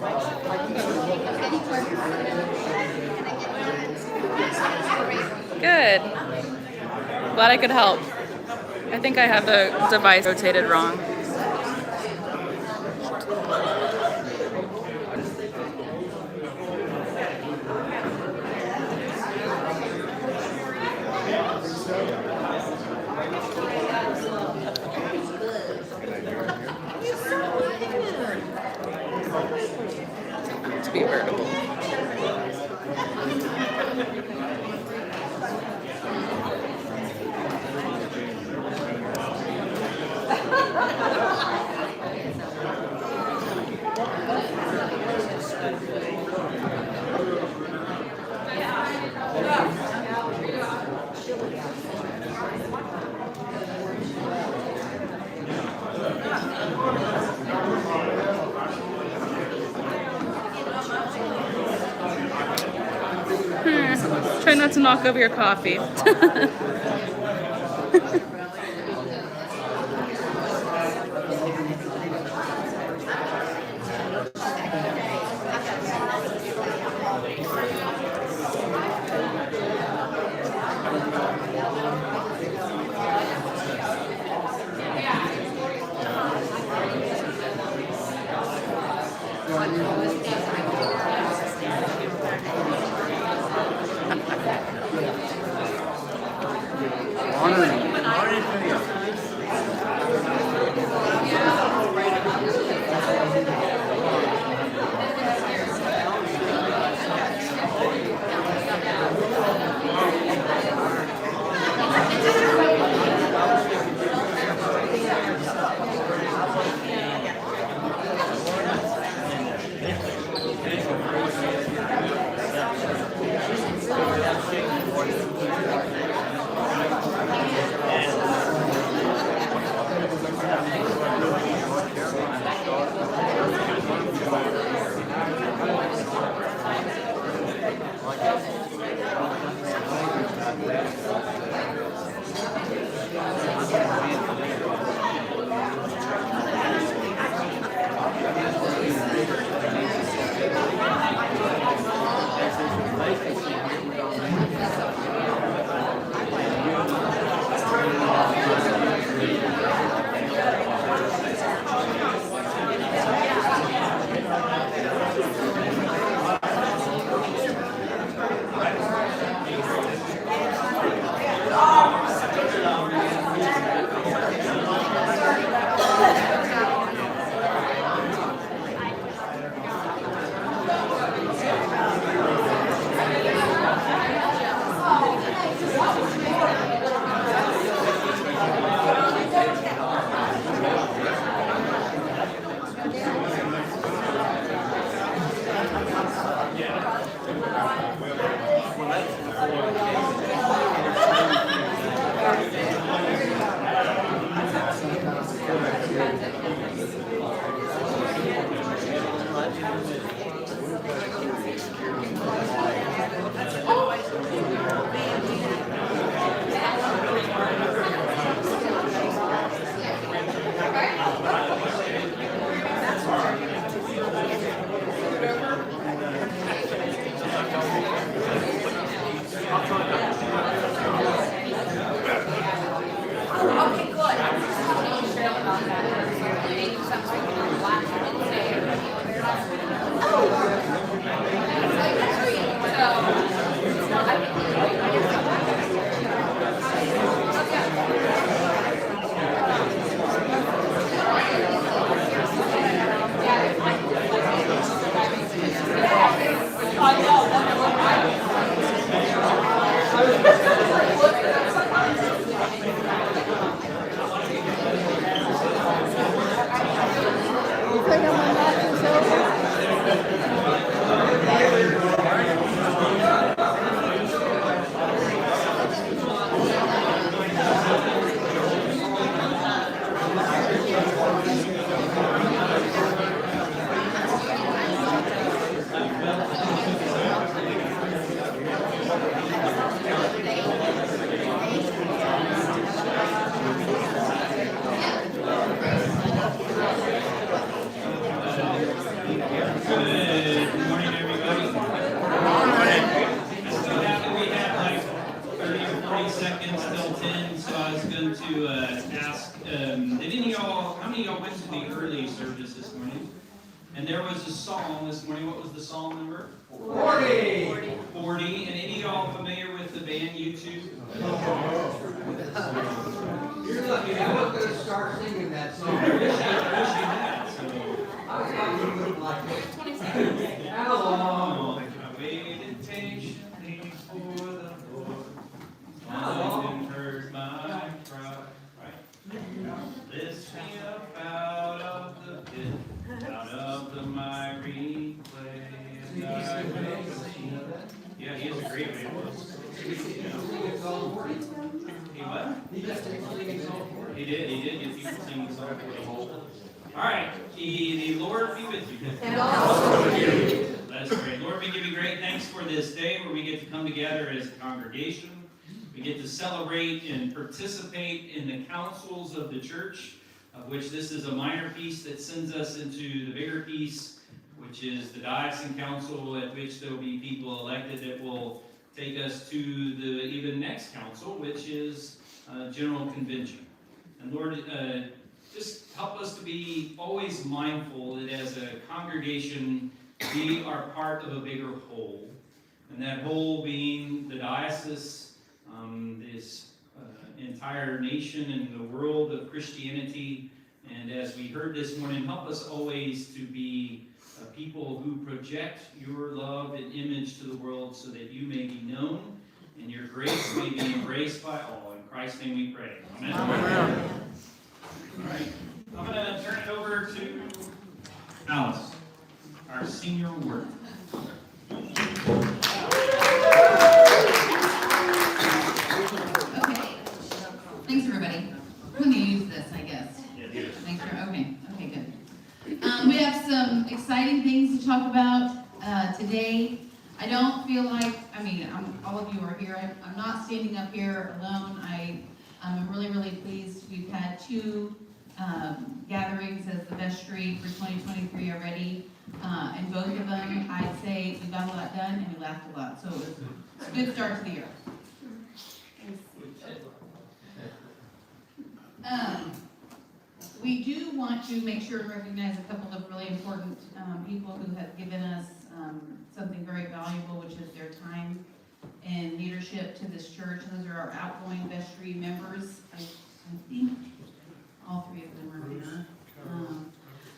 Good. Glad I could help. I think I have the device rotated wrong. To be vertical. Try not to knock over your coffee. And there was a psalm this morning. What was the psalm number? 40. 40. And any of y'all familiar with the band U2? You're lucky. I was going to start singing that song. I wish you had. So, I was going to look like this. How long? I waited patiently for the Lord. How long? And heard my cry. Right? Lift me up out of the pit, out of the miry clay. And I will sing. Yeah, he is a great evangelist. He singing Psalm 40. He what? He just singing Psalm 40. He did get people singing Psalm 40. All right, the Lord be with you. And also with you. Let us pray. Lord, we give you great thanks for this day where we get to come together as a congregation. We get to celebrate and participate in the councils of the church, of which this is a minor piece that sends us into the bigger piece, which is the diocesan council, at which there will be people elected that will take us to the even next council, which is General Convention. And Lord, just help us to be always mindful that as a congregation, we are part of a bigger whole. And that whole being the diocese, this entire nation and the world of Christianity. And as we heard this morning, help us always to be people who project your love and image to the world so that you may be known and your grace may be embraced by all. In Christ's name we pray. Amen. Amen. All right. I'm going to turn it over to Alice, our senior ward. Okay. Thanks, everybody. We're going to use this, I guess. Yeah, Make sure. Okay, good. We have some exciting things to talk about today. I don't feel like, all of you are here. I'm not standing up here alone. I'm really, really pleased. We've had 2 gatherings as the vestry for 2023 already. And both of them, I'd say we got a lot done and we laughed a lot. So it was a good start to the year. We do want to make sure and recognize a couple of really important people who have given us something very valuable, which is their time and leadership to this church. Those are our outgoing vestry members. I think all 3 of them are here.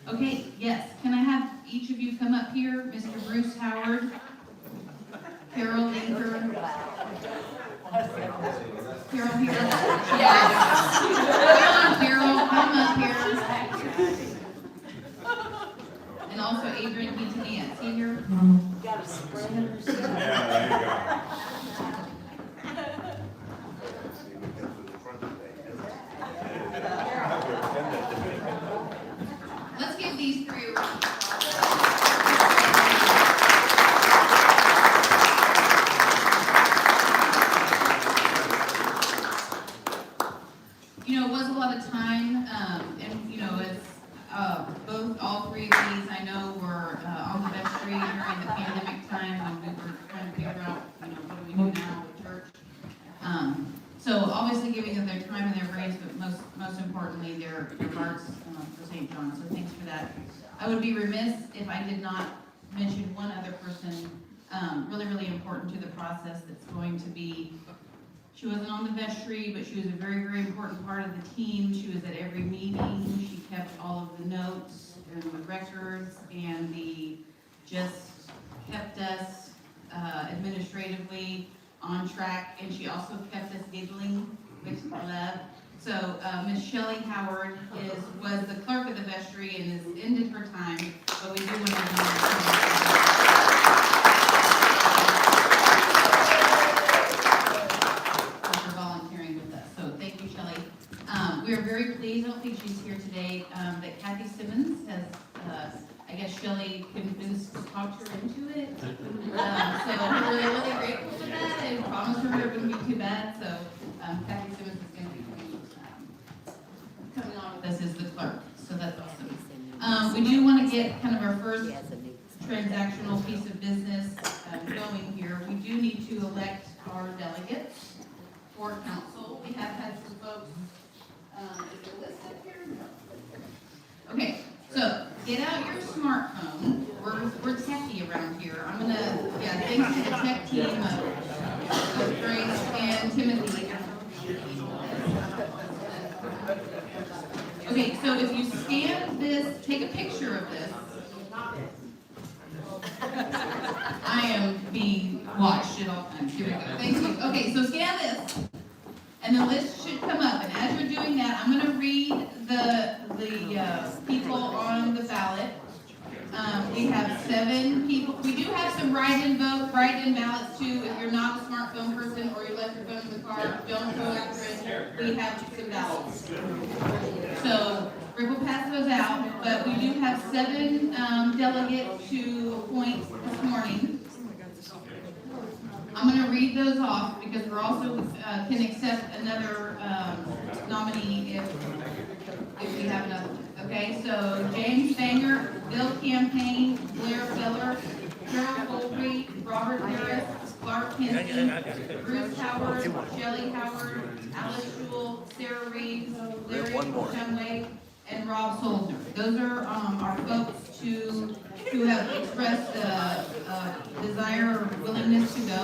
Okay, yes. Can I have each of you come up here? Mr. Bruce Howard, Carol Linker. Carol here? Yes. Come on, Carol, come up here. And also Adrian Quintanilla, see here? Got a spread. Let's give these 3 a round. It was a lot of time, and all 3 of these I know were on the vestry during the pandemic time when we were trying to figure out, what do we do now with church. So obviously giving them their time and their brains, but most importantly their hearts for St. John. So thanks for that. I would be remiss if I did not mention one other person, really, really important to the process that's going to be. She wasn't on the vestry, but she was a very, very important part of the team. She was at every meeting. She kept all of the notes and the records, and just kept us administratively on track. And she also kept us giggling, which I love. So Miss Shelley Howard was the clerk of the vestry and has ended her time, but we do want to for volunteering with us. So thank you, Shelley. We are very pleased, I don't think she's here today, that Kathy Simmons has, I guess Shelley convinced, talked her into it. So we're really, really grateful for that, and promised her it wouldn't be too bad. So Kathy Simmons is going to be coming on with us as the clerk. So that's awesome. We do want to get kind of our first transactional piece of business going here. We do need to elect our delegates for council. We have had some folks, is there a list up here? Okay, So, get out your smartphone. We're techie around here. I'm gonna, thanks to the tech team of Grace and Timothy. Okay, so if you scan this, take a picture of this. I am being watched at all times. Here we go. Thank you. Okay, so scan this. And the list should come up. And as you're doing that, I'm going to read the people on the ballot. We have 7 people. We do have some write-in ballots too. If you're not a smartphone person or you left your phone in the car, don't go after it. We have some ballots. So Rick will pass those out. But we do have 7 delegates to appoint this morning. I'm going to read those off because we're also can accept another nominee if we have another one. Okay, so James Fanger, Bill Campaign, Blair Feller, Carol Colby, Robert Harris, Clark Kinsey, Bruce Howard, Shelley Howard, Alice Shule, Sarah Reeves, Larry Shumway, and Rob Solzer. Those are our folks who have expressed desire or willingness to go.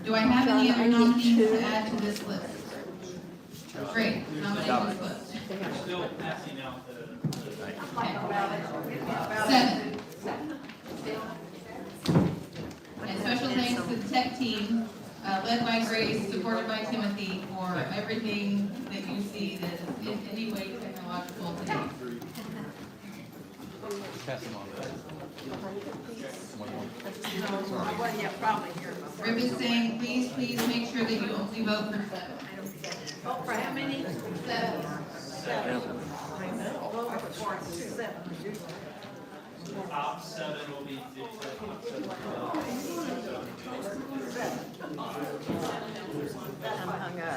Do I have any other nominees to add to this list? Great, nominations list. We're still passing out the. Okay. 7. And special thanks to the tech team, led by Grace, supported by Timothy, for everything that you see that is in any way technological today. Rip is saying, please make sure that you only vote for 7. Vote for how many? 7. 7. Vote for 7. Top 7 will be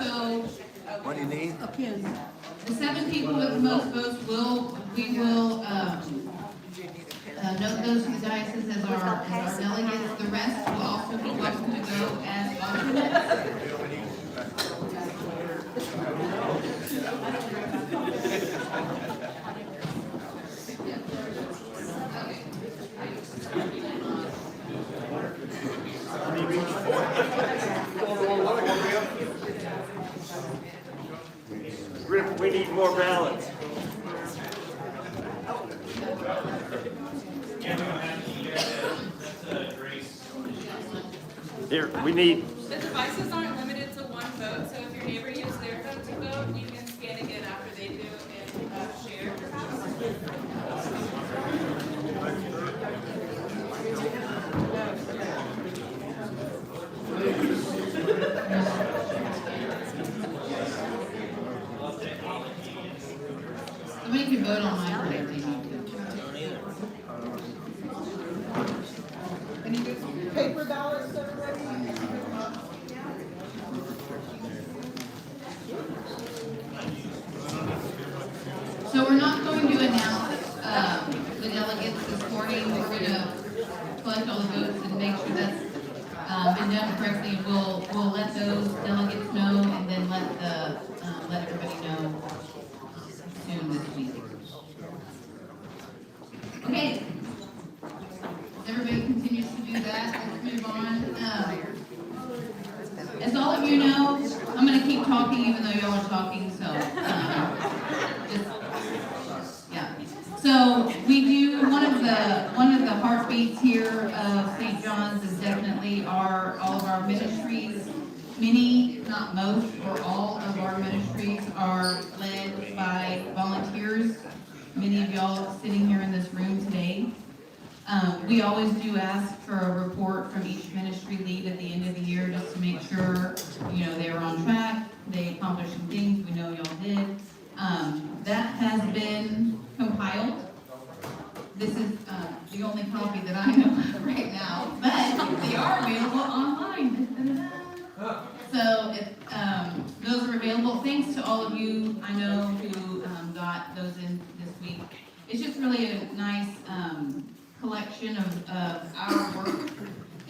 So, What do you need? the 7 people with the most votes we will note those who diocese as our delegates. The rest will also be welcome to go as alternates. Rip, we need more ballots. Here, we need. The devices aren't limited to one vote, so if your neighbor used their vote to vote, you can scan again after they do and share. Somebody can vote on mine if they need to. Paper ballots that are ready? So we're not going to announce the delegates this morning. We're going to collect all the votes and make sure that's been done correctly. We'll let those delegates know and then let everybody know soon this week. Okay. Everybody continues to do that. Let's move on. As all of you know, I'm going to keep talking even though y'all are talking. So, So we do one of the heartbeats here of St. John's is definitely all of our ministries. Many, not most, or all of our ministries are led by volunteers. Many of y'all sitting here in this room today. We always do ask for a report from each ministry lead at the end of the year just to make sure, they're on track, they accomplished some things we know y'all did. That has been compiled. This is the only copy that I know of right now, but they are available online. So those are available. Thanks to all of you I know who got those in this week. It's just really a nice collection of our work,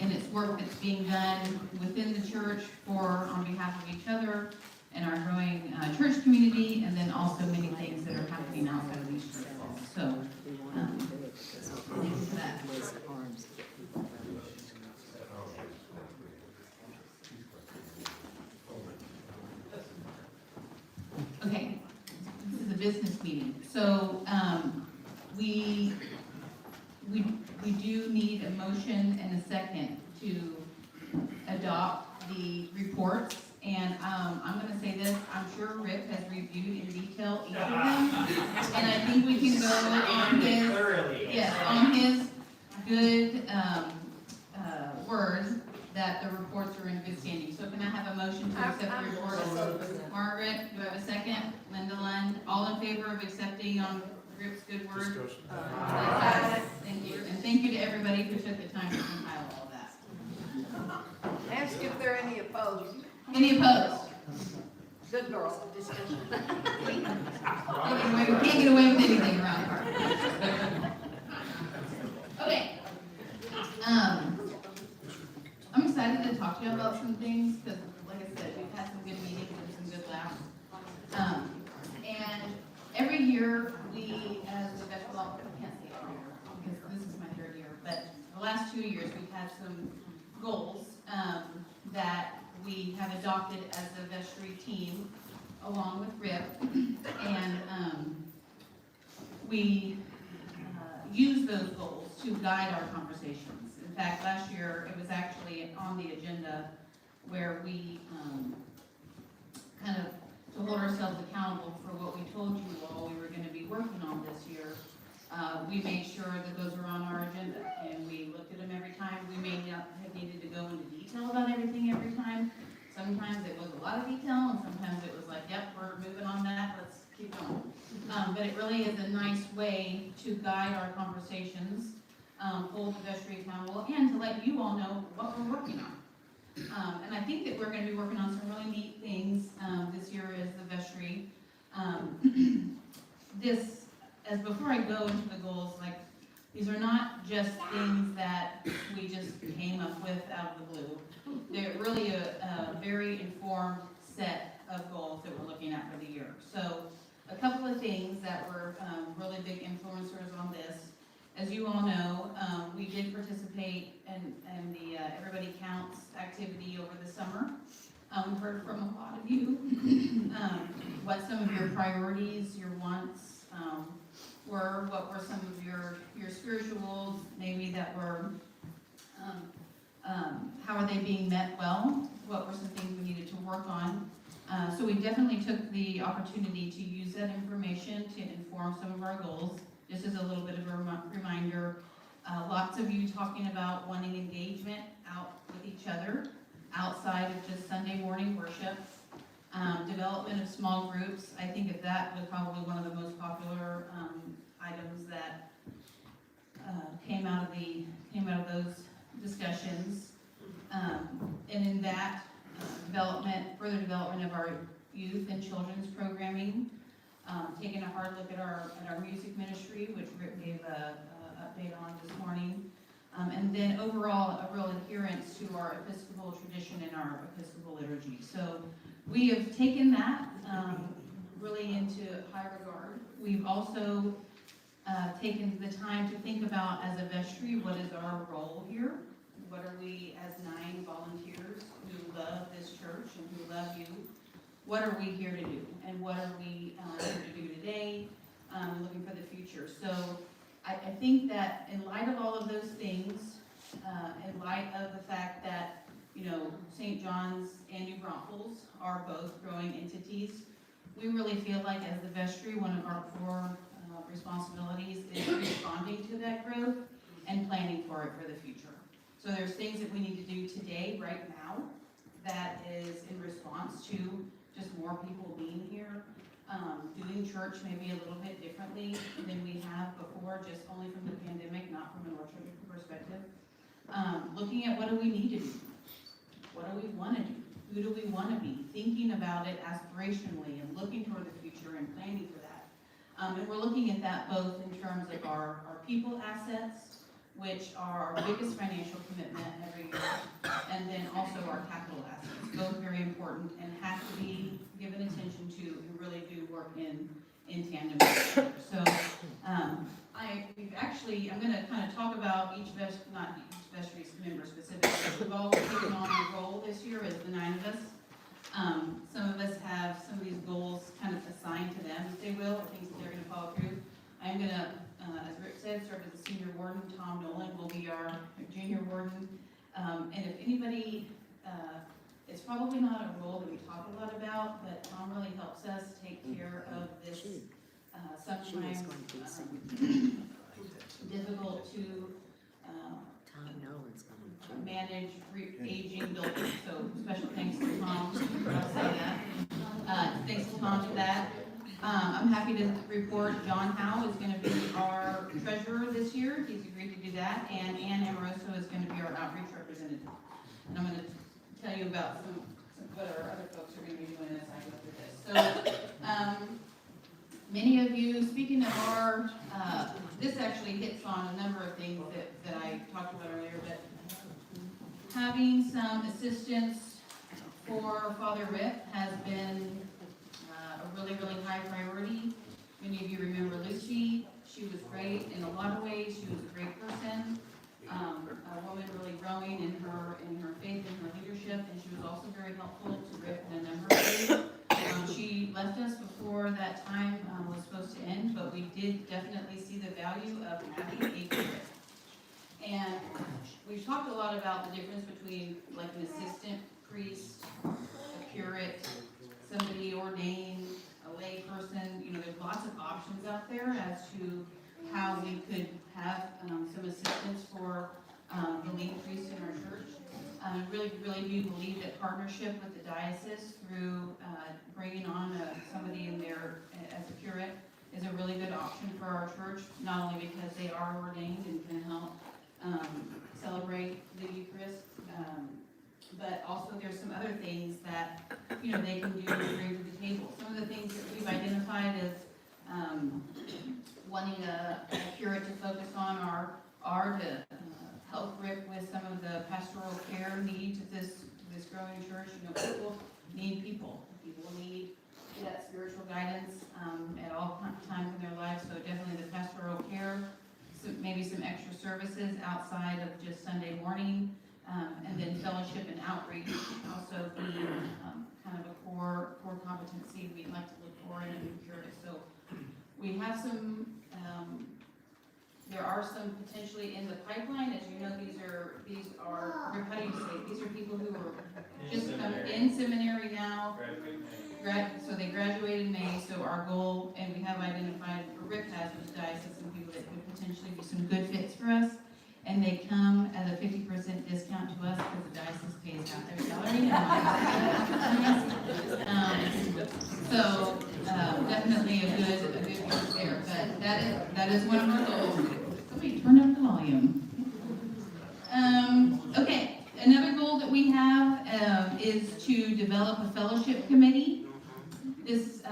and it's work that's being done within the church on behalf of each other in our growing church community, and then also many things that are happening outside of these church walls. So, thank you for that. Okay, this is a business meeting, so, we do need a motion and a second to adopt the reports, and, I'm gonna say this, I'm sure Rick has reviewed in detail each of them, and I think we can go on his, yes, on his good, word that the reports are in good standing. So can I have a motion to accept the reports? Margaret, do I have a second? Linda Lund, all in favor of accepting on Rick's good word? Thank you, and thank you to everybody who took the time to compile all of that. Ask if there are any opposed. Any opposed? Good girl. Discussion. We can't get away with anything around here. Okay. I'm excited to talk to you about some things, because like I said, we've had some good meetings and some good laughs. And every year, we, as a vegetable, I can't say every year, because this is my third year, but the last 2 years, we've had some goals, that we have adopted as a vestry team, along with Rip, and, we, use those goals to guide our conversations. In fact, last year, it was actually on the agenda where we, kind of, to hold ourselves accountable for what we told you all we were gonna be working on this year. We made sure that those were on our agenda, and we looked at them every time. We may not have needed to go into detail about everything every time. Sometimes it was a lot of detail, and sometimes it was like, yep, we're moving on that, let's keep going. But it really is a nice way to guide our conversations, hold the vestry accountable, and to let you all know what we're working on. And I think that we're gonna be working on some really neat things, this year as the vestry. As before I go into the goals, like, these are not just things that we just came up with out of the blue. They're really a very informed set of goals that we're looking at for the year. So, a couple of things that were really big influencers on this. As you all know, we did participate in the Everybody Counts activity over the summer. We heard from a lot of you what some of your priorities, your wants were, what were some of your spirituals, maybe that were, how are they being met well, what were some things we needed to work on. So we definitely took the opportunity to use that information to inform some of our goals. Just as a little bit of a reminder, lots of you talking about wanting engagement out with each other, outside of just Sunday morning worship, development of small groups. I think that was probably one of the most popular items that came out of those discussions. And in that, further development of our youth and children's programming, taking a hard look at our music ministry, which Rick gave a update on this morning, and then overall a real adherence to our Episcopal tradition and our Episcopal liturgy. So we have taken that really into high regard. We've also taken the time to think about, as a vestry, what is our role here? What are we, as 9 volunteers who love this church and who love you, what are we here to do? And what are we here to do today, looking for the future? So I think that in light of all of those things, in light of the fact that, St. John's and New Braunfels are both growing entities, we really feel like, as the vestry, one of our core responsibilities is responding to that growth and planning for it for the future. So there's things that we need to do today, right now, that is in response to just more people being here, doing church maybe a little bit differently than we have before, just only from the pandemic, not from an orchard perspective. Looking at what do we need to do? What do we want to do? Who do we want to be? Thinking about it aspirationally and looking toward the future and planning for that. And we're looking at that both in terms of our people assets, which are our biggest financial commitment every year, and then also our capital assets, both very important and have to be given attention to and really do work in tandem with each other. So, I'm gonna kind of talk about not each vestry's member specifically, but we've all taken on a role this year as the 9 of us. Some of us have some of these goals kind of assigned to them, if they will, or things that they're gonna follow through. I'm gonna, as Rick said, serve as the senior warden. Tom Nolan will be our junior warden. And if anybody, it's probably not a role that we talk a lot about, but Tom really helps us take care of this sometimes difficult to manage aging buildings. So special thanks to Tom. I'll say that. Thanks to Tom for that. I'm happy to report John Howe is going to be our treasurer this year. He's agreed to do that. And Ann Amoroso is going to be our outreach representative. And I'm going to tell you about some what our other folks are going to be doing as I go through this. So many of you, speaking of our, this actually hits on a number of things that I talked about earlier, but having some assistance for Father Rick has been a really, really high priority. Many of you remember Lucy. She was great in a lot of ways. She was a great person, a woman really growing in her faith and her leadership, and she was also very helpful to Rick in a number of ways. She left us before that time was supposed to end, but we did definitely see the value of having a curate. And we've talked a lot about the difference between like an assistant priest, a curate, somebody ordained, a lay person. You know, there's lots of options out there as to how we could have some assistance for the lead priest in our church. Really do believe that partnership with the diocese through bringing on somebody in there as a curate is a really good option for our church, not only because they are ordained and can help celebrate the Eucharist, but also there's some other things that, you know, they can do and bring to the table. Some of the things that we've identified as wanting a curate to focus on are to help Rick with some of the pastoral care needs of this growing church. You know, people need people. People need that spiritual guidance at all times in their lives. So definitely the pastoral care, maybe some extra services outside of just Sunday morning, and then fellowship and outreach also being kind of a core competency we'd like to look for in a new curate. So we have some. There are some potentially in the pipeline. As you know, these are, how do you say, these are people who are just in seminary now. So they graduated in May, so our goal, and we have identified, or Rick has with the diocese, some people that could potentially be some good fits for us. And they come at a 50% discount to us because the diocese pays half their salary. So definitely a good use there. But that is one of our goals. Somebody turn up the volume. Okay, another goal that we have is to develop a fellowship committee. This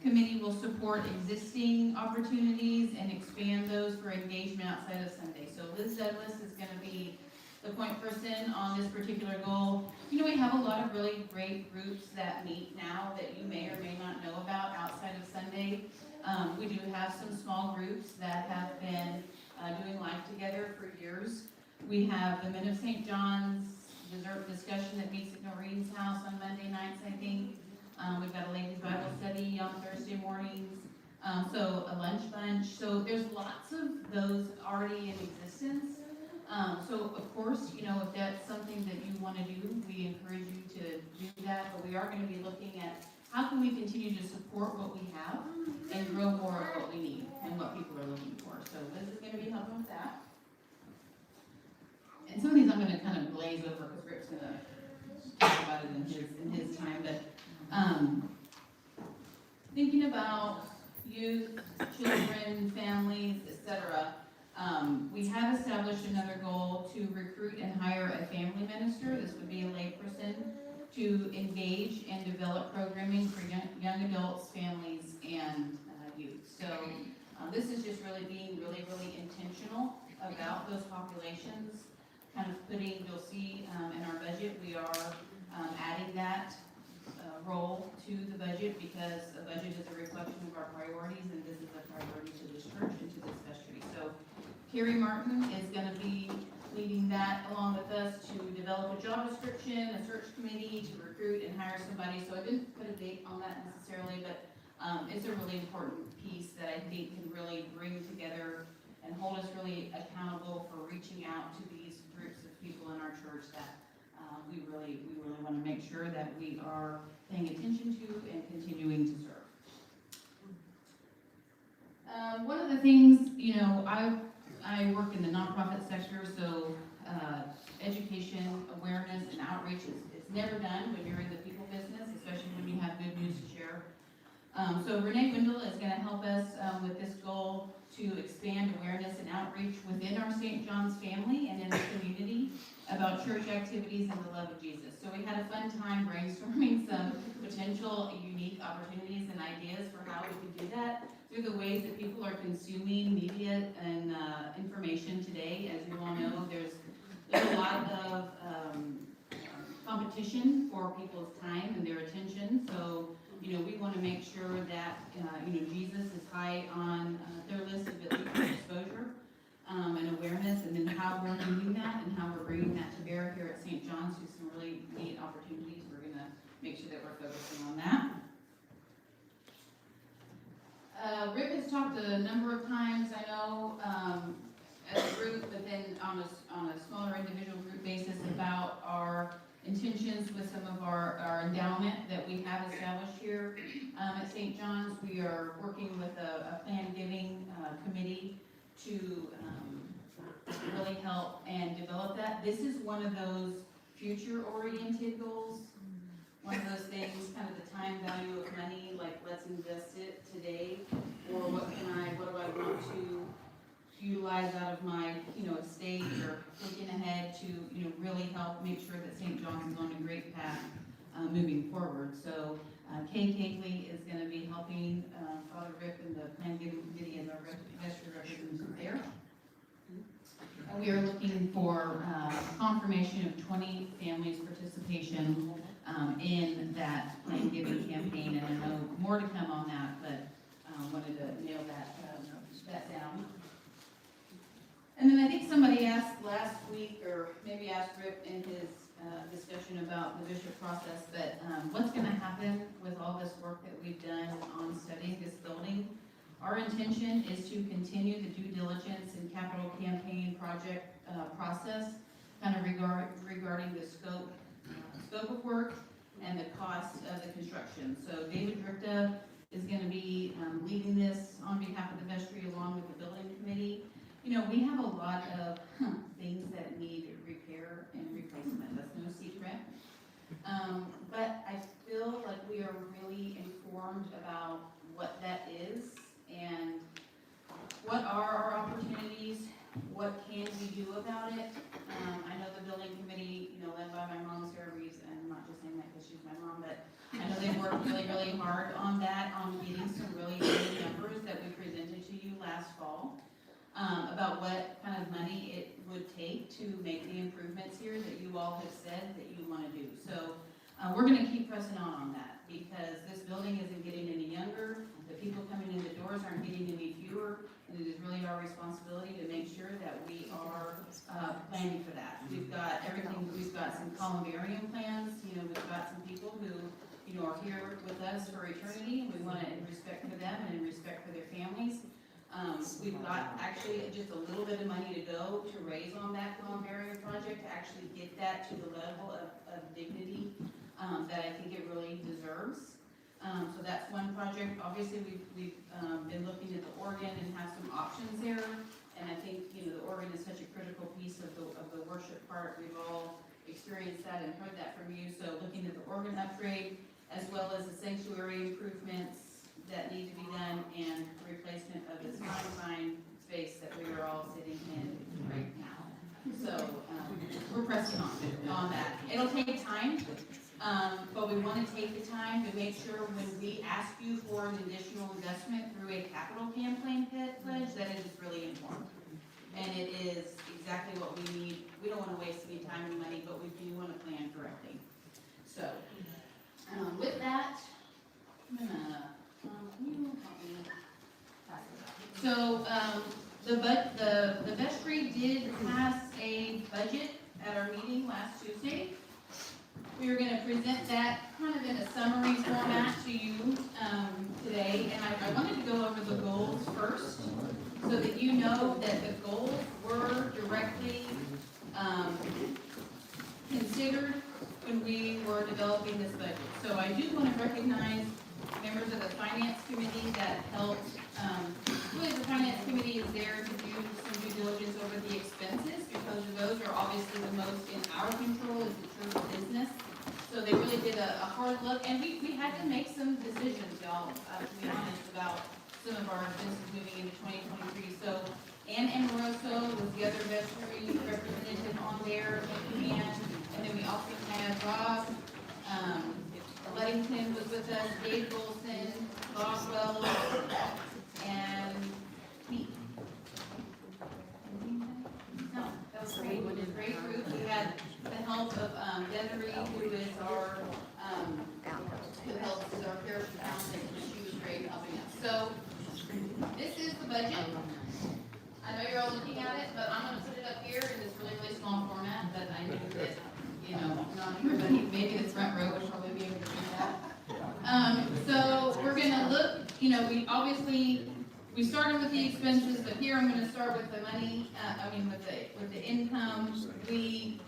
committee will support existing opportunities and expand those for engagement outside of Sunday. So Liz Douglas is going to be the point person on this particular goal. You know, we have a lot of really great groups that meet now that you may or may not know about outside of Sunday. We do have some small groups that have been doing life together for years. We have the Men of St. John's dessert discussion that meets at Noreen's house on Monday nights, I think. We've got a ladies' Bible study on Thursday mornings. So a lunch bunch. So there's lots of those already in existence. So of course, you know, if that's something that you want to do, we encourage you to do that. But we are going to be looking at how can we continue to support what we have and grow more of what we need and what people are looking for. So Liz is going to be helping with that. And some of these I'm going to kind of glaze over because Rick's going to talk about it in his time. But thinking about youth, children, families, etc. We have established another goal to recruit and hire a family minister. This would be a layperson to engage and develop programming for young adults, families, and youth. So this is just really being really intentional about those populations. Kind of putting, you'll see in our budget, we are adding that role to the budget because a budget is a reflection of our priorities, and this is a priority to this church and to this vestry. So Carrie Martin is going to be leading that along with us to develop a job description, a search committee to recruit and hire somebody. So I didn't put a date on that necessarily, but it's a really important piece that I think can really bring together and hold us really accountable for reaching out to these groups of people in our church that we really want to make sure that we are paying attention to and continuing to serve. One of the things, I work in the nonprofit sector, so education, awareness, and outreach is never done when you're in the people business, especially when you have good news to share. So Renee Wendell is going to help us with this goal to expand awareness and outreach within our St. John's family and in the community about church activities and the love of Jesus. So we had a fun time brainstorming some potential unique opportunities and ideas for how we could do that through the ways that people are consuming media and information today. As you all know, there's a lot of competition for people's time and their attention. So we want to make sure that, Jesus is high on their list of exposure and awareness, and then how we're doing that and how we're bringing that to bear here at St. John's through some really neat opportunities. We're going to make sure that we're focusing on that. Rick has talked a number of times, I know, as a group, but then on a smaller individual group basis about our intentions with some of our endowment that we have established here at St. John's. We are working with a planned giving committee to really help and develop that. This is one of those future-oriented goals, one of those things, kind of the time value of money, like let's invest it today, or what do I want to utilize out of my, estate, or looking ahead to, really help make sure that St. John's is on a great path moving forward. So Kay Cagley is going to be helping Father Rick and the Planned Giving Committee as our vestry representative there. And we are looking for confirmation of 20 families' participation in that Planned Giving campaign, and I know more to come on that, but wanted to nail that down. And then I think somebody asked last week, or maybe asked Rick in his discussion about the bishop process, but what's going to happen with all this work that we've done on studying this building? Our intention is to continue the due diligence and capital campaign project process, kind of regarding the scope of work and the cost of the construction. So David Dripta is going to be leading this on behalf of the vestry along with the building committee. We have a lot of things that need repair and replacement. That's no secret. But I feel like we are really informed about what that is and what are our opportunities, what can we do about it. I know the building committee, led by my mom, Sarah Reeves, and I'm not just saying that because she's my mom, but I know they worked really, really hard on that, on getting some really good numbers that we presented to you last fall. About what kind of money it would take to make the improvements here that you all have said that you want to do. So we're going to keep pressing on that because this building isn't getting any younger. The people coming in the doors aren't getting any fewer, and it is really our responsibility to make sure that we are planning for that. We've got everything. We've got some columbarium plans. We've got some people who are here with us for eternity, and we want to, in respect for them and in respect for their families. We've got actually just a little bit of money to go to raise on that columbarium project to actually get that to the level of dignity that I think it really deserves. So that's one project. Obviously, we've been looking at the organ and have some options there. And I think the organ is such a critical piece of the worship part. We've all experienced that and heard that from you. So looking at the organ upgrade as well as the sanctuary improvements that need to be done and replacement of this fine space that we are all sitting in right now. So we're pressing on that. It'll take time, but we want to take the time to make sure when we ask you for an additional investment through a capital campaign pledge that it is really informed. And it is exactly what we need. We don't want to waste any time and money, but we do want to plan correctly. So With that, I'm gonna, can you help me pass this out? So, the vestry did pass a budget at our meeting last Tuesday. We are gonna present that kind of in a summary format to you, today, and I wanted to go over the goals first, so that you know that the goals were directly, considered when we were developing this budget. So I do want to recognize members of the finance committee that helped. Really, the finance committee is there to do some due diligence over the expenses, because those are obviously the most in our control as the church business. So they really did a hard look, and we had to make some decisions, y'all, to be honest, about some of our expenses moving into 2023. So Ann Amoroso was the other vestry representative on there, and then we also had Rob Luddington was with us, Dave Golson, Boswell, and Pete. No, that was great. It was a great group. We had the help of Desiree, who is our who helps as our parish accountant. She was great in helping us. So this is the budget. I know you're all looking at it, but I'm going to put it up here in this really, really small format. But I knew that, you know, not everybody, maybe the front row would probably be able to read that. So we're going to look. You know, we started with the expenses, but here I'm going to start with the money. With the income, we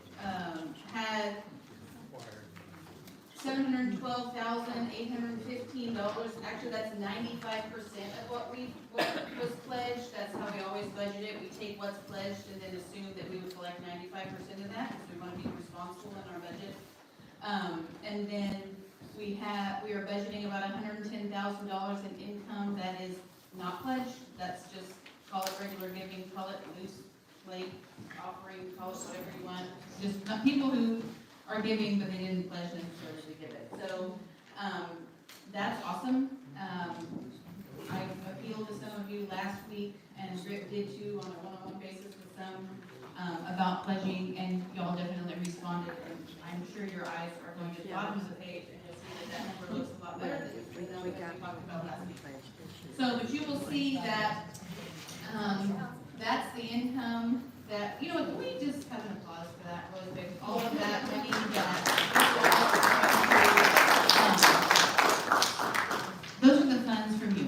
had $712,815. Actually, that's 95% of what was pledged. That's how we always budget it. We take what's pledged and then assume that we would collect 95% of that, because we want to be responsible in our budget. And then we are budgeting about $110,000 in income that is not pledged. That's just, call it regular giving, call it loose late offering, call it whatever you want. Just not people who are giving, but they didn't pledge necessarily to give it. So that's awesome. I appealed to some of you last week, and Rick did too, on a one-on-one basis with some, about pledging, and y'all definitely responded. And I'm sure your eyes are going to the bottom of the page, and you'll see that number looks a lot better than the number that we talked about last week. So, but you will see that that's the income that, you know, can we just have an applause for that really quick? All of that money that, those are the funds from you.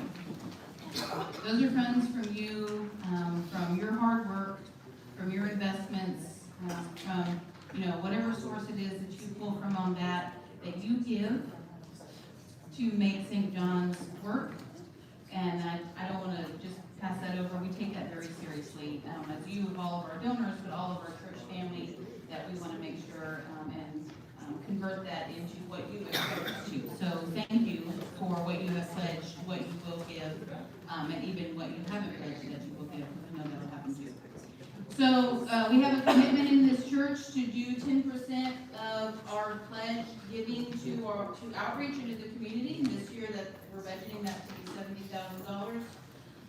Those are funds from you, from your hard work, from your investments, from, you know, whatever source it is that you pull from on that you give to make St. John's work. And I don't want to just pass that over. We take that very seriously, as you of all of our donors, but all of our church family, that we want to make sure and convert that into what you expect us to. So thank you for what you have pledged, what you will give, and even what you haven't pledged that you will give. I know that will happen too. So we have a commitment in this church to do 10% of our pledge giving to outreach into the community. And this year that we're budgeting that to be $70,000.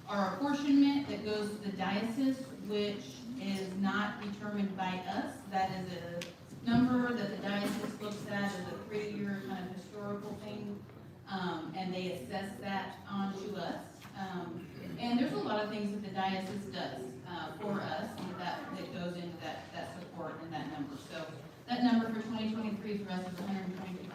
Our apportionment that goes to the diocese, which is not determined by us. That is a number that the diocese looks at as a 3-year kind of historical thing, and they assess that onto us. And there's a lot of things that the diocese does for us that goes into that support and that number. So that number for 2023 for us is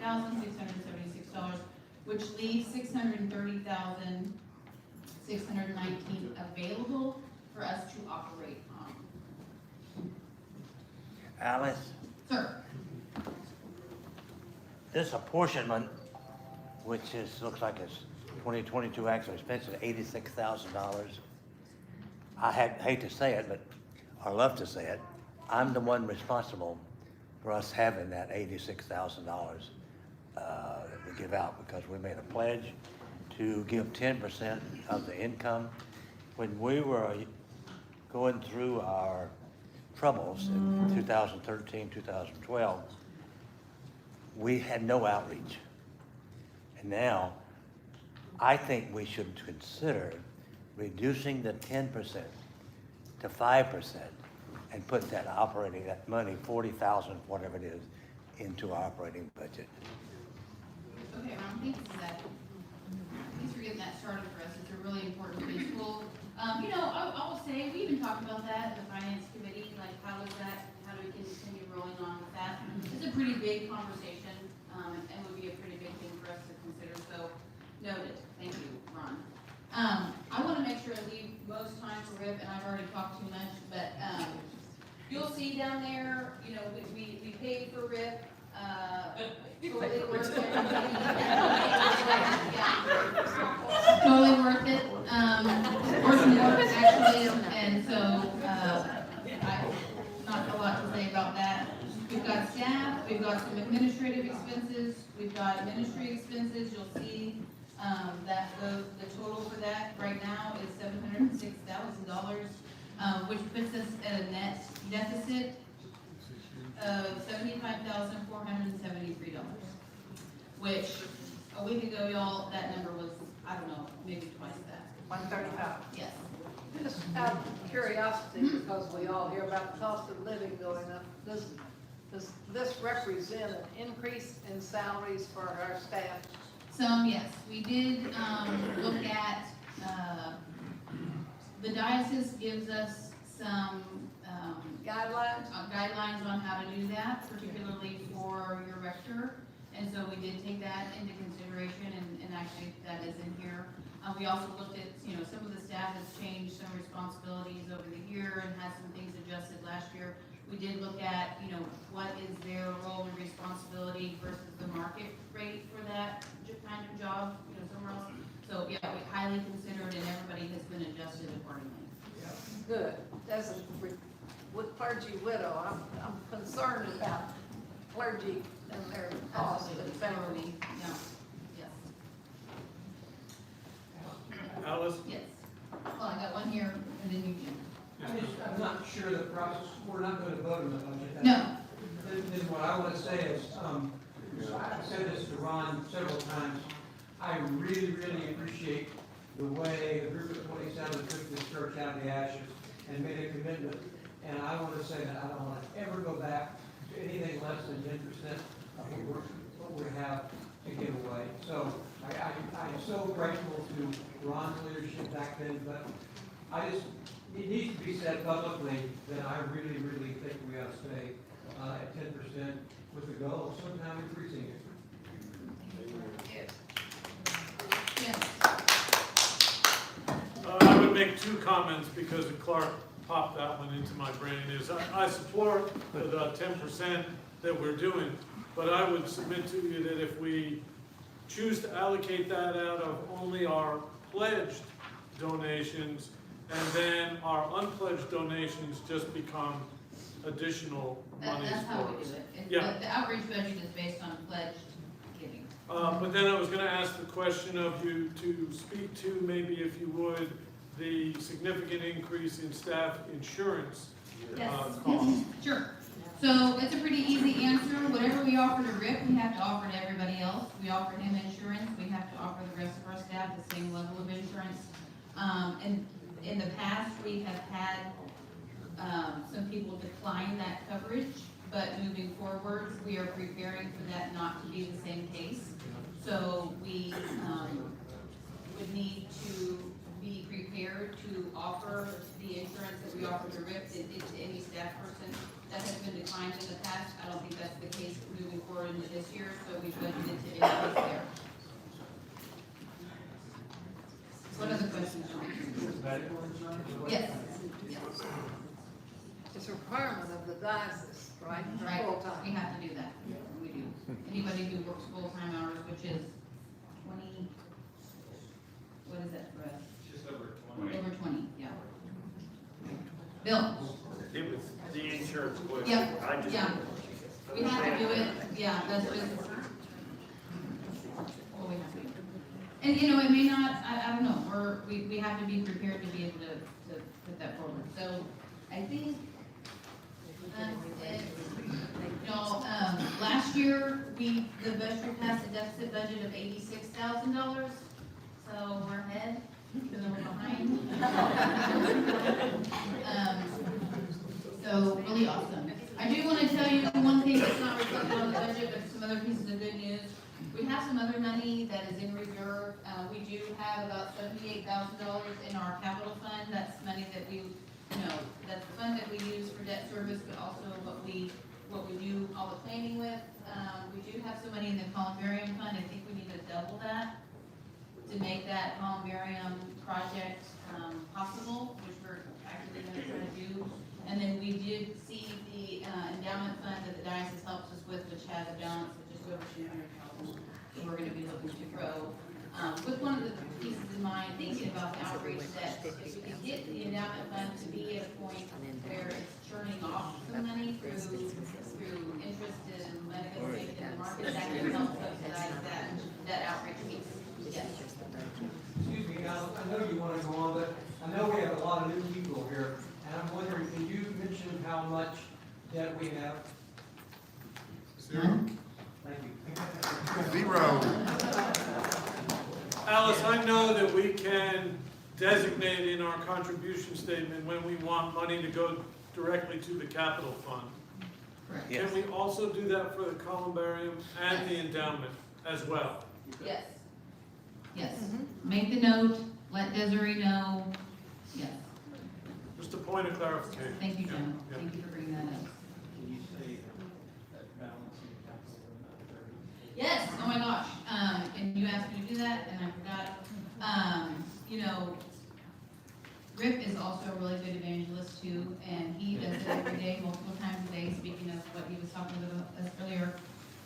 $122,676, which leaves $630,619 available for us to operate on. Alice, Sir. this apportionment, which looks like it's 2022 actual expenses, $86,000. I hate to say it, but I love to say it. I'm the one responsible for us having that $86,000 that we give out, because we made a pledge to give 10% of the income. When we were going through our troubles in 2013, 2012, we had no outreach. And now, I think we should consider reducing the 10% to 5% and put that money, 40,000, whatever it is, into our operating budget. Okay, Ron, thanks for that. Thanks for getting that started for us. It's a really important piece. Well, you know, I will say, we even talked about that in the finance committee, like how do we continue rolling on with that? It's a pretty big conversation, and would be a pretty big thing for us to consider, so noted. Thank you, Ron. I want to make sure I leave most time for RIP, and I've already talked too much, but, you'll see down there, you know, we paid for RIP, totally worth it. Yeah. Totally worth it, worth more actually, and so, not a lot to say about that. We've got staff, we've got some administrative expenses, we've got administrative expenses, you'll see, that the total for that right now is $706,000, which puts us at a net deficit of $75,473, which a week ago, y'all, that number was, I don't know, maybe twice that. 135. Yes. Just out of curiosity, because we all hear about the cost of living going up, does this represent an increase in salaries for our staff? Some, yes. We did, look at, the diocese gives us some, Guidelines? guidelines on how to do that, particularly for your rector. And so we did take that into consideration, and actually that is in here. We also looked at, you know, some of the staff has changed some responsibilities over the year and had some things adjusted last year. We did look at, you know, what is their role and responsibility versus the market rate for that kind of job, you know, somewhere else. So, yeah, we highly considered, and everybody has been adjusted accordingly. Good. With clergy widow, I'm concerned about clergy and their cost and family. Yeah, yes. Alice? Yes. Well, I got one here, and then you, Jim. I'm not sure the process, we're not going to vote on the budget. No. Then what I want to say is, I've said this to Ron several times, I really, really appreciate the way the group of 27 took this church out of the ashes and made a commitment. And I want to say that I don't want to ever go back to anything less than 10% of what we have to give away. So I'm so grateful to Ron's leadership back then, but it needs to be said publicly that I really, really think we ought to stay at 10% with the goal of sometime increasing it. Yes. I would make two comments because Clark popped that one into my brain. Is I support the 10% that we're doing, but I would submit to you that if we choose to allocate that out of only our pledged donations, and then our unpledged donations just become additional monies That's how for we us. do it. Yeah. The outreach budget is based on pledged giving. But then I was gonna ask the question of you to speak to, maybe if you would, the significant increase in staff insurance Yes, costs. sure. So it's a pretty easy answer. Whatever we offer to Rick, we have to offer to everybody else. We offer him insurance, we have to offer the rest of our staff the same level of insurance. And in the past, we have had, some people decline that coverage, but moving forward, we are preparing for that not to be the same case. So we, would need to be prepared to offer the insurance that we offer to Rick to any staff person. That has been declined in the past. I don't think that's the case moving forward into this year, so we've budgeted to increase there. What other questions, John? Yes. Yes. It's a requirement of the diocese, right? For Right, we full-time. have to do that. We do. Anybody who works full-time hours, which is 20, what is that for us? Just over 20. Over 20, yeah. Bill? It was the insurance was. Yep, I just- yeah. We have to do it, yeah, that's just, well, we have to. And, you know, it may not, I don't know, we have to be prepared to be able to put that forward. So, I think, you know, last year, the vestry passed a deficit budget of $86,000, so we're ahead, even though we're behind. So, really awesome. I do want to tell you one thing that's not reflected on the budget, but some other pieces of good news. We have some other money that is in reserve. We do have about $78,000 in our capital fund. That's money that we, that's the fund that we use for debt service, but also what we do all the planning with. We do have some money in the columbarium fund. I think we need to double that to make that columbarium project possible, which we're actually going to try to do. And then we did see the endowment fund that the diocese helps us with, which has a balance of just over $200,000. So we're going to be looking to grow. With one of the pieces in mind, thinking about the outreach, that if we could get the endowment fund to be at a point where it's churning off some money through interest in money that's saved in the market, that can help subsidize that outreach piece. Yes. Excuse me, I know you want to go on, but I know we have a lot of new people here, and I'm wondering, can you mention how much debt we have? Zero. Thank you. Zero. Alice, I know that we can designate in our contribution statement when we want money to go directly to the capital fund. Correct. Yes. Can we also do that for the columbarium and the endowment as well? Yes. Yes. Make the note, let Desiree know. Yes. Just a point of clarification. Thank you, Jim. Yeah. Thank you for bringing that up. Can you say that balance in capital and not 30? Yes, oh my gosh, and you asked me to do that, and I forgot. Rip is also a really good evangelist too, and he does it every day, multiple times a day, speaking of what he was talking about us earlier.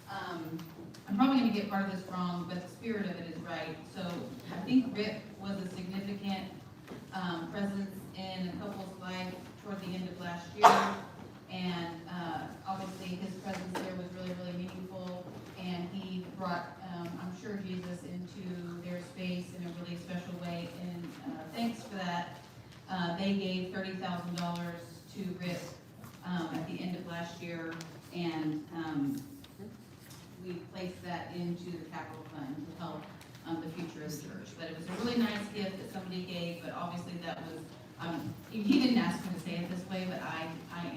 I'm probably gonna get part of this wrong, but the spirit of it is right. So I think Rip was a significant, presence in a couple's life toward the end of last year. And, obviously his presence there was really, really meaningful, and he brought, I'm sure, Jesus into their space in a really special way, and, thanks for that. They gave $30,000 to Rip, at the end of last year, and, we placed that into the capital fund to help, the future of the church. But it was a really nice gift that somebody gave, but obviously that was, he didn't ask me to say it this way, but I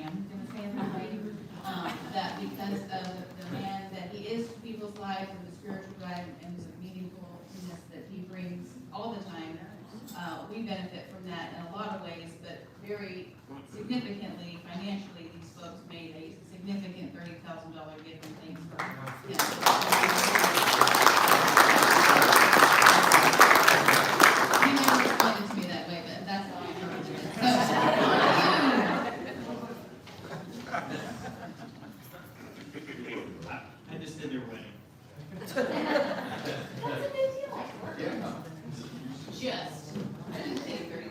am gonna say it that way. That because of the man that he is to people's lives and the spiritual guide and the meaningfulness that he brings all the time, we benefit from that in a lot of ways, but very significantly, financially, these folks made a significant $30,000 gift, and thanks for He never explained it to me that way, but that's how I heard it. I just did their wedding. That's a big deal. Just, I didn't say $30,000.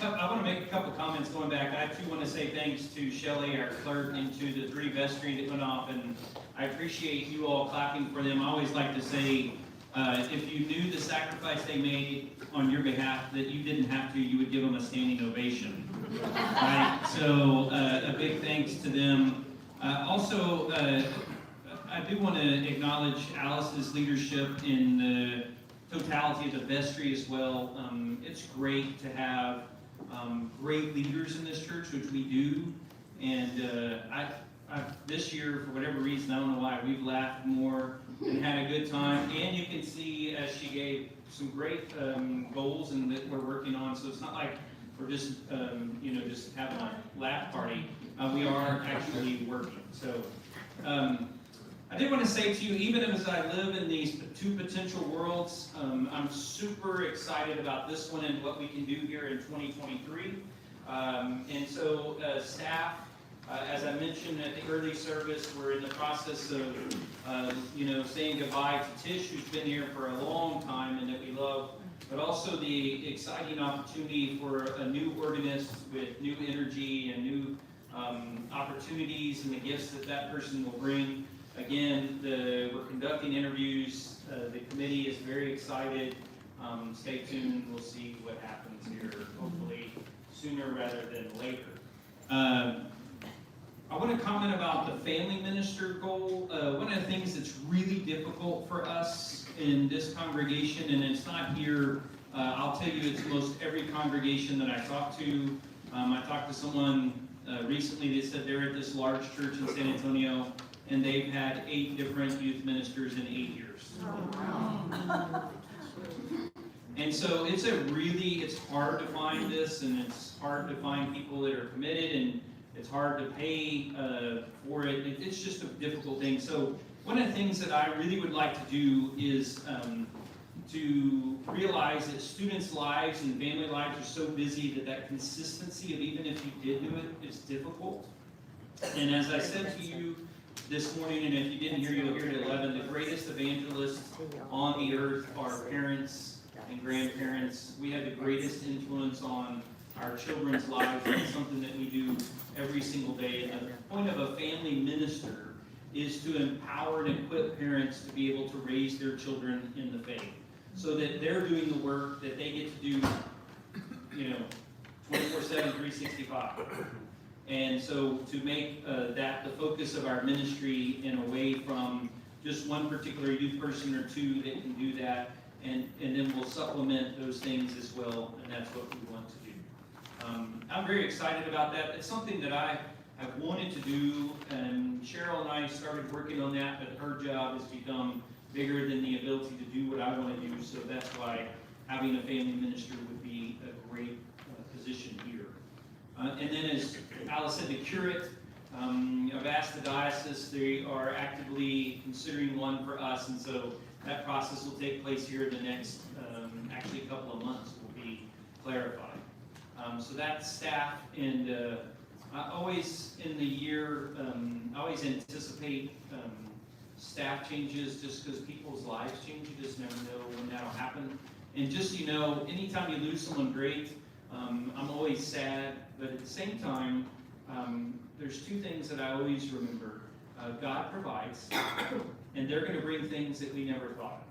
I want to make a couple comments going back. I too want to say thanks to Shelley, our clerk, and to the 3 vestry that went off, and I appreciate you all clapping for them. I always like to say, if you knew the sacrifice they made on your behalf, that you didn't have to, you would give them a standing ovation. Right? So a big thanks to them. Also, I do want to acknowledge Alice's leadership in the totality of the vestry as well. It's great to have great leaders in this church, which we do. And this year, for whatever reason, I don't know why, we've laughed more and had a good time. And you can see, as she gave some great goals and that we're working on. So it's not like we're just, just having a laugh party. We are actually working. So I did want to say to you, even as I live in these 2 potential worlds, I'm super excited about this one and what we can do here in 2023. And so staff, as I mentioned at the early service, we're in the process of, saying goodbye to Tish, who's been here for a long time and that we love, but also the exciting opportunity for a new organist with new energy and new opportunities and the gifts that person will bring. Again, we're conducting interviews. The committee is very excited. Stay tuned. We'll see what happens here, hopefully sooner rather than later. I want to comment about the family minister goal. One of the things that's really difficult for us in this congregation, and it's not here I'll tell you, it's most every congregation that I talk to. I talked to someone recently that said they're at this large church in San Antonio, and they've had 8 different youth ministers in 8 years. And so it's hard to find this, and it's hard to find people that are committed, and it's hard to pay for it. It's just a difficult thing. So one of the things that I really would like to do is to realize that students' lives and family lives are so busy that consistency of even if you did do it is difficult. And as I said to you this morning, and if you didn't hear, you'll hear it at 11, the greatest evangelists on the earth are parents and grandparents. We have the greatest influence on our children's lives. It's something that we do every single day. And the point of a family minister is to empower and equip parents to be able to raise their children in the faith, so that they're doing the work that they get to do, 24/7, 365. And so to make that the focus of our ministry and away from just one particular youth person or 2 that can do that, and then we'll supplement those things as well, and that's what we want to do. I'm very excited about that. It's something that I have wanted to do, and Cheryl and I started working on that, but her job has become bigger than the ability to do what I want to do, so that's why having a family minister would be a great position here. And then as Alice said, the curate, I've asked the diocese, they are actively considering one for us, and so that process will take place here in the next, actually a couple of months will be clarified. So that's staff, and I always in the year, I always anticipate staff changes just because people's lives change. You just never know when that'll happen. And just, anytime you lose someone great, I'm always sad, but at the same time, there's 2 things that I always remember. God provides, and they're going to bring things that we never thought of.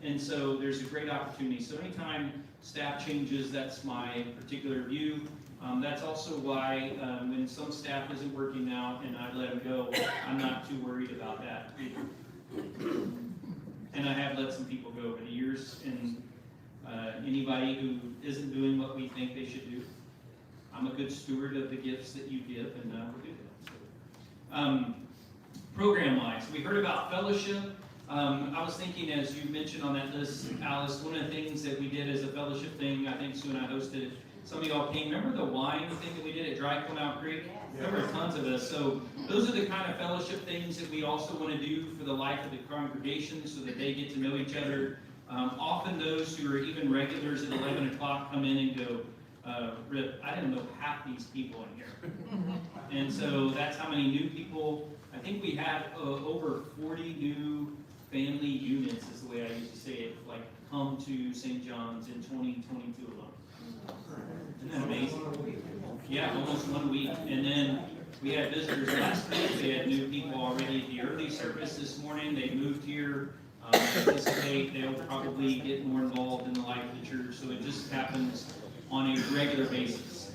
And so there's a great opportunity. So anytime staff changes, that's my particular view. That's also why when some staff isn't working out and I let them go, I'm not too worried about that either. And I have let some people go over the years, and anybody who isn't doing what we think they should do, I'm a good steward of the gifts that you give, and I will do that. So, program-wise, we heard about fellowship. I was thinking, as you mentioned on that list, Alice, one of the things that we did as a fellowship thing, I think Sue and I hosted it. Some of y'all came. Remember the wine thing that we did at Dry Canal Creek? There were tons of us. So those are the kind of fellowship things that we also want to do for the life of the congregation, so that they get to know each other. Often those who are even regulars at 11 o'clock come in and go, Rip, I didn't know half these people in here. And so that's how many new people. I think we had over 40 new family units, is the way I used to say it, like come to St. John's in 2022 alone. Isn't that amazing? Yeah, almost 1 week. And then we had visitors last week. We had new people already at the early service this morning. They moved here. Anticipate they'll probably get more involved in the life of the church. So it just happens on a regular basis.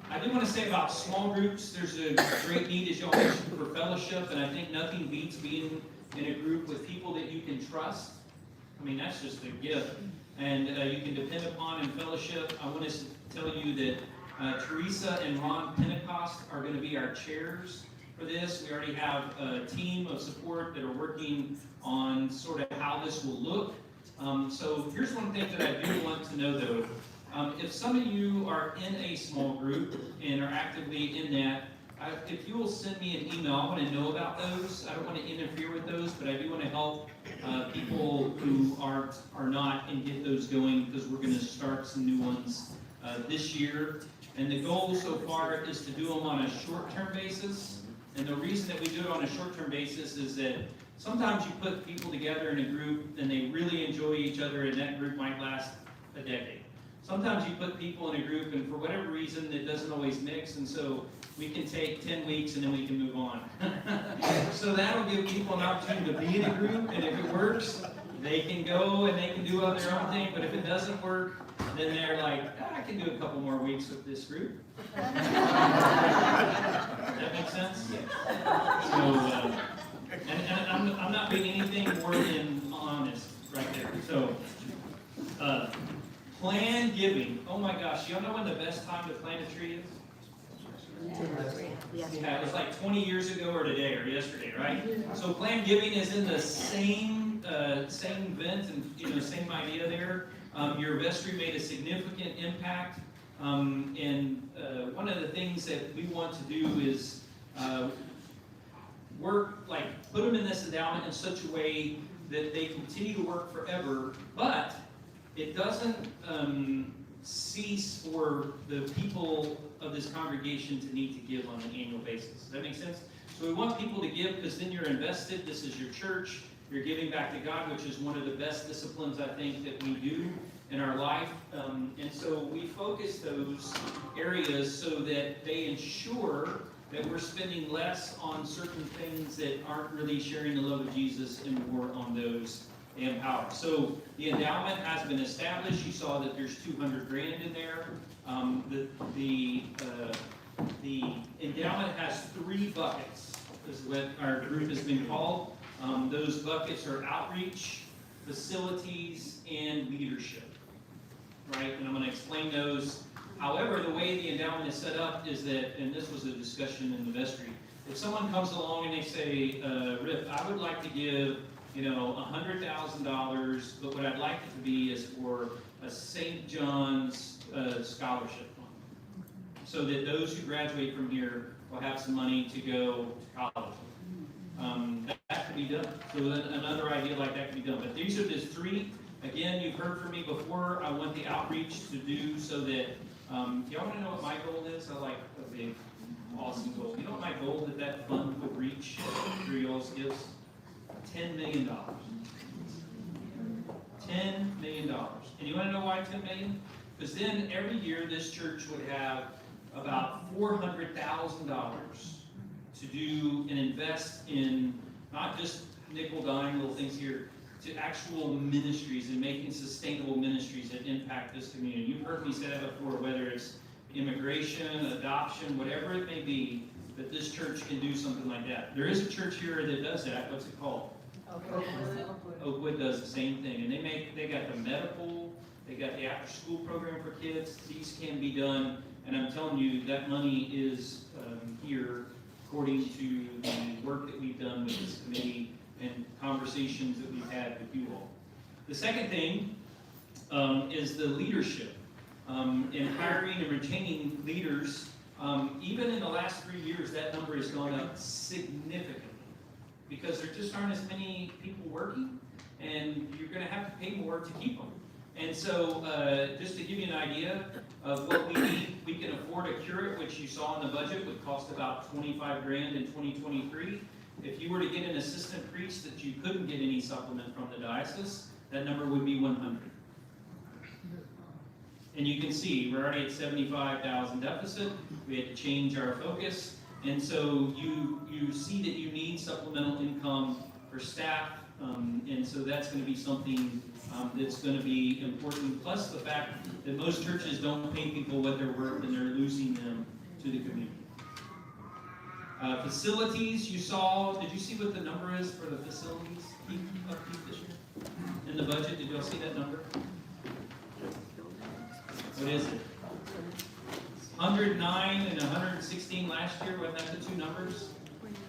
I do want to say about small groups, there's a great need, as y'all mentioned, for fellowship, and I think nothing beats being in a group with people that you can trust. I mean, that's just a gift, and you can depend upon in fellowship. I want to tell you that Teresa and Ron Pentecost are going to be our chairs for this. We already have a team of support that are working on sort of how this will look. So here's one thing that I do want to know, though. If some of you are in a small group and are actively in that, if you will send me an email, I want to know about those. I don't want to interfere with those, but I do want to help people who are not and get those going, because we're going to start some new ones this year. And the goal so far is to do them on a short-term basis. And the reason that we do it on a short-term basis is that sometimes you put people together in a group and they really enjoy each other, and that group might last a decade. Sometimes you put people in a group and for whatever reason it doesn't always mix, and so we can take 10 weeks and then we can move on. So that'll give people an opportunity to be in a group, and if it works, they can go and they can do their own thing, but if it doesn't work, then they're like, I can do a couple more weeks with this group. Does that make sense? So, and I'm not being anything more than honest right there. So, Plan giving. Oh my gosh, y'all know when the best time to plant a tree is? Yeah, it was like 20 years ago or today or yesterday, right? So plan giving is in the same event and same idea there. Your vestry made a significant impact, and one of the things that we want to do is put them in this endowment in such a way that they continue to work forever, but it doesn't cease for the people of this congregation to need to give on an annual basis. Does that make sense? So we want people to give because then you're invested. This is your church. You're giving back to God, which is one of the best disciplines I think that we do in our life. And so we focus those areas so that they ensure that we're spending less on certain things that aren't really sharing the love of Jesus and more on those empowered. So the endowment has been established. You saw that there's 200 grand in there. The endowment has 3 buckets, is what our group has been called. Those buckets are outreach, facilities, and leadership. Right? And I'm going to explain those. However, the way the endowment is set up is that, and this was a discussion in the vestry, if someone comes along and they say, Rip, I would like to give $100,000, but what I'd like it to be is for a St. John's scholarship fund, so that those who graduate from here will have some money to go to college. That could be done. So another idea like that could be done. But these are the 3. Again, you've heard from me before. I want the outreach to do so that y'all want to know what my goal is? I like a big, awesome goal. You know what my goal that fund would reach through y'all's gifts? $10 million. $10 million. And you want to know why $10 million? Because then every year this church would have about $400,000 to do and invest in not just nickel dime little things here, to actual ministries and making sustainable ministries that impact this community. You've heard me say that before, whether it's immigration, adoption, whatever it may be, that this church can do something like that. There is a church here that does that. What's it called? Oakwood does the same thing, and they got the medical, they got the after-school program for kids. These can be done, and I'm telling you that money is here according to the work that we've done with this committee and conversations that we've had with you all. The second thing is the leadership. In hiring and retaining leaders, even in the last 3 years, that number has gone up significantly because there just aren't as many people working, and you're going to have to pay more to keep them. And so, just to give you an idea of what we need, we can afford a curate, which you saw in the budget would cost about 25 grand in 2023. If you were to get an assistant priest that you couldn't get any supplement from the diocese, that number would be 100. And you can see, we're already at 75,000 deficit. We had to change our focus. And so you see that you need supplemental income for staff. And so that's going to be something that's going to be important. Plus the fact that most churches don't pay people what they're worth and they're losing them to the community. Facilities, you saw, did you see what the number is for the facilities upkeep this year? In the budget, did y'all see that number? What is it? 109 and 116 last year, wasn't that the 2 numbers?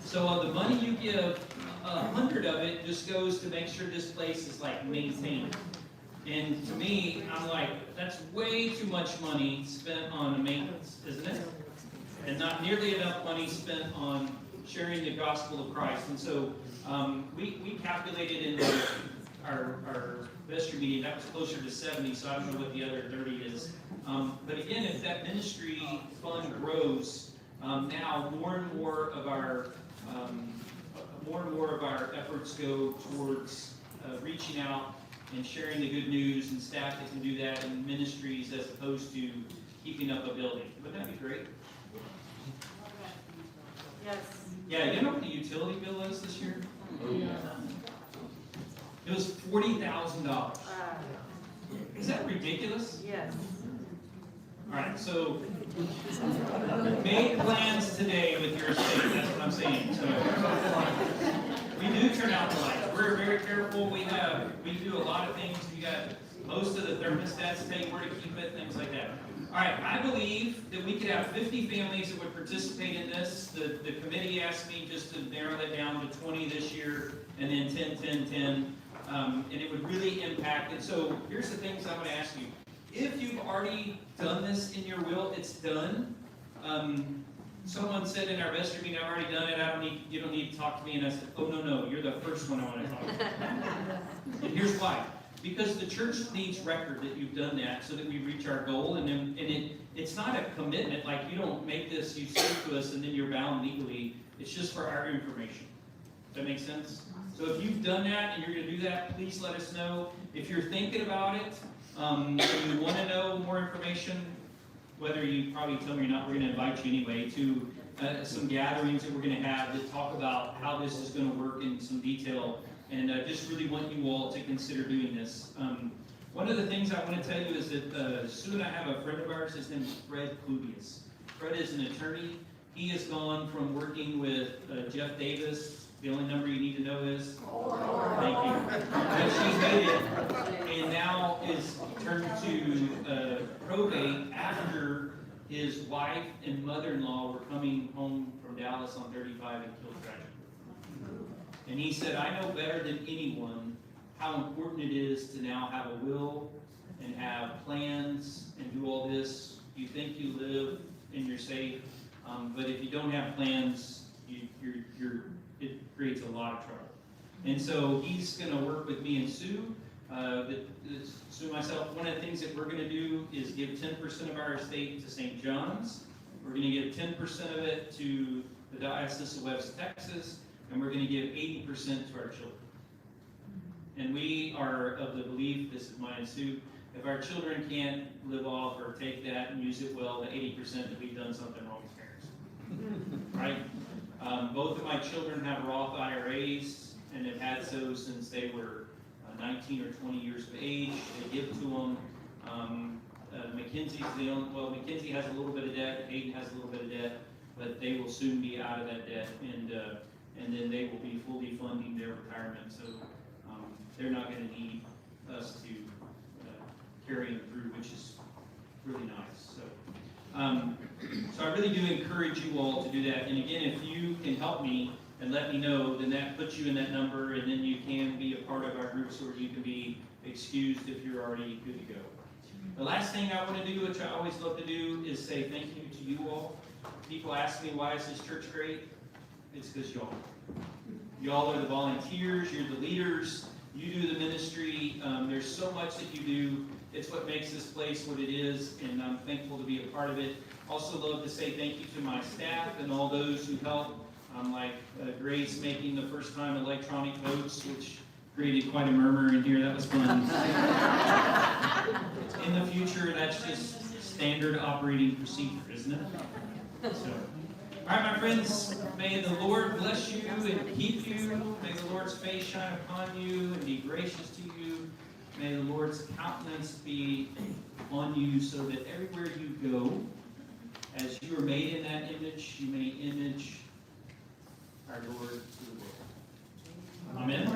So the money you give, 100 of it just goes to make sure this place is like maintained. And to me, I'm like, that's way too much money spent on maintenance, isn't it? And not nearly enough money spent on sharing the gospel of Christ. And so we calculated in our vestry meeting, that was closer to 70, so I don't know what the other 30 is. But again, if that ministry fund grows, now more and more of our efforts go towards reaching out and sharing the good news, and staff that can do that in ministries as opposed to keeping up a building. Wouldn't that be great? Yes. Yeah, you know what the utility bill is this year? It was $40,000. Is that ridiculous? Yes. All right, so make plans today with your estate. That's what I'm saying. So we do turn out the lights. we're very careful. We do a lot of things. We got most of the thermostats tell you where to keep it, things like that. All right, I believe that we could have 50 families that would participate in this. The committee asked me just to narrow that down to 20 this year, and then 10, 10, 10. And it would really impact it. So here's the things I'm going to ask you. If you've already done this in your will, it's done. Someone said in our vestry meeting, I've already done it, you don't need to talk to me. And I said, oh, no, you're the first one I want to talk to. And here's why. Because the church needs record that you've done that so that we reach our goal. And it's not a commitment, like you don't make this, you say it to us, and then you're bound legally. It's just for our information. Does that make sense? So if you've done that and you're going to do that, please let us know. If you're thinking about it, and you want to know more information, whether you probably tell me or not, we're going to invite you anyway to some gatherings that we're going to have that talk about how this is going to work in some detail. And just really want you all to consider doing this. One of the things I want to tell you is that Sue and I have a friend of ours. His name is Fred Klubius. Fred is an attorney. He has gone from working with Jeff Davis. The only number you need to know is? Thank you. But she made it, and now is turned to probate after his wife and mother-in-law were coming home from Dallas on 35 and killed tragically. And he said, I know better than anyone how important it is to now have a will and have plans and do all this. You think you live and you're safe, but if you don't have plans, it creates a lot of trouble. And so he's going to work with me and Sue. Sue and myself, one of the things that we're going to do is give 10% of our estate to St. John's. We're going to give 10% of it to the Diocese of West Texas, and we're going to give 80% to our children. And we are of the belief, this is mine and Sue, if our children can't live off or take that and use it well, the 80% that we've done something wrong as parents. Right? Both of my children have Roth IRAs and have had so since they were 19 or 20 years of age. They give to them. Mackenzie's the only, well, Mackenzie has a little bit of debt, Hayden has a little bit of debt, but they will soon be out of that debt, and then they will be fully funding their retirement. So they're not going to need us to carry them through, which is really nice. So I really do encourage you all to do that. And again, if you can help me and let me know, then that puts you in that number, and then you can be a part of our group, so you can be excused if you're already good to go. The last thing I want to do, which I always love to do, is say thank you to you all. People ask me, why is this church great? It's because y'all. Y'all are the volunteers, you're the leaders, you do the ministry. There's so much that you do. It's what makes this place what it is, and I'm thankful to be a part of it. Also love to say thank you to my staff and all those who helped, like Grace making the first time electronic votes, which created quite a murmur in here. That was fun. In the future, that's just standard operating procedure, isn't it? So, all right, my friends, may the Lord bless you and keep you. May the Lord's face shine upon you and be gracious to you. May the Lord's countenance be on you so that everywhere you go, as you are made in that image, you may image our Lord to the world. Amen.